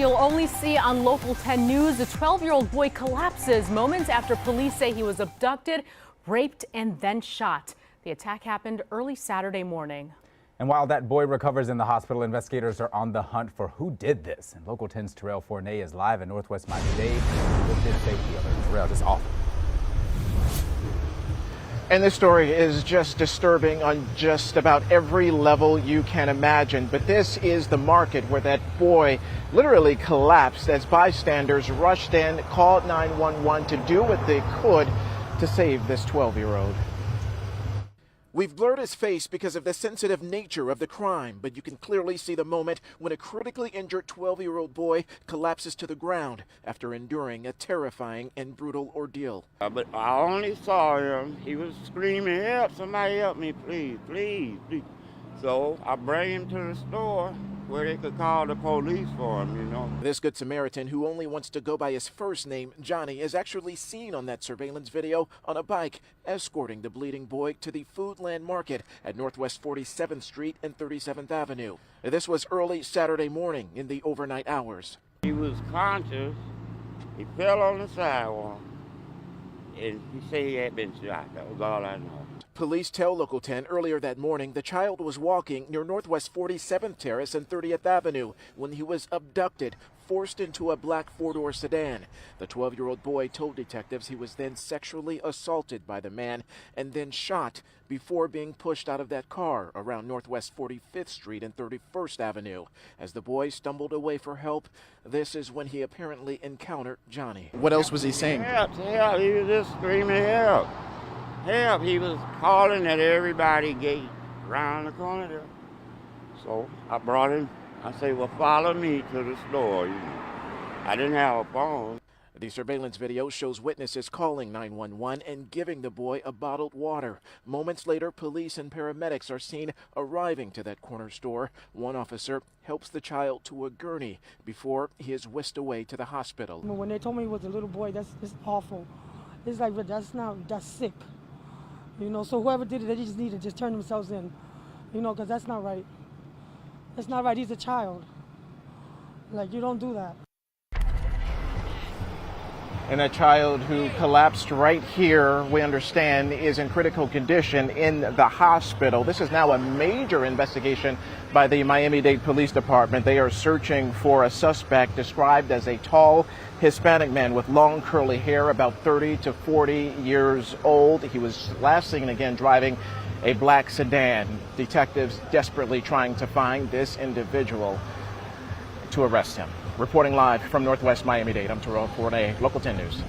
you'll only see on Local 10 News. A 12-year-old boy collapses moments after police say he was abducted, raped, and then shot. The attack happened early Saturday morning. And while that boy recovers in the hospital, investigators are on the hunt for who did this. And Local 10's Terrell Fournay is live in Northwest Miami-Dade. What did safety alert? Terrell, just awful. And this story is just disturbing on just about every level you can imagine. But this is the market where that boy literally collapsed as bystanders rushed in, called 911 to do what they could to save this 12-year-old. We've blurred his face because of the sensitive nature of the crime, but you can clearly see the moment when a critically injured 12-year-old boy collapses to the ground after enduring a terrifying and brutal ordeal. But I only saw him. He was screaming, "Help, somebody help me, please, please, please." So I bring him to the store where they could call the police for him, you know. This Good Samaritan, who only wants to go by his first name, Johnny, is actually seen on that surveillance video on a bike escorting the bleeding boy to the Foodland Market at Northwest 47th Street and 37th Avenue. This was early Saturday morning in the overnight hours. He was conscious. He fell on the sidewalk, and he said he had been shot. That was all I know. Police tell Local 10 earlier that morning the child was walking near Northwest 47th Terrace and 30th Avenue when he was abducted, forced into a black four-door sedan. The 12-year-old boy told detectives he was then sexually assaulted by the man and then shot before being pushed out of that car around Northwest 45th Street and 31st Avenue. As the boy stumbled away for help, this is when he apparently encountered Johnny. What else was he saying? Help, help. He was just screaming, "Help, help." He was calling at everybody gate around the corner there. So I brought him. I say, "Well, follow me to the store." You know, I didn't have a phone. The surveillance video shows witnesses calling 911 and giving the boy a bottled water. Moments later, police and paramedics are seen arriving to that corner store. One officer helps the child to a gurney before he is whisked away to the hospital. When they told me he was a little boy, that's awful. It's like, but that's sick. You know, so whoever did it, they just need to just turn themselves in, you know, because that's not right. That's not right. He's a child. Like, you don't do that. And a child who collapsed right here, we understand, is in critical condition in the hospital. This is now a major investigation by the Miami-Dade Police Department. They are searching for a suspect described as a tall Hispanic man with long curly hair, about 30 to 40 years old. He was last seen again driving a black sedan. Detectives desperately trying to find this individual to arrest him. Reporting live from Northwest Miami-Dade, I'm Terrell Fournay, Local 10 News.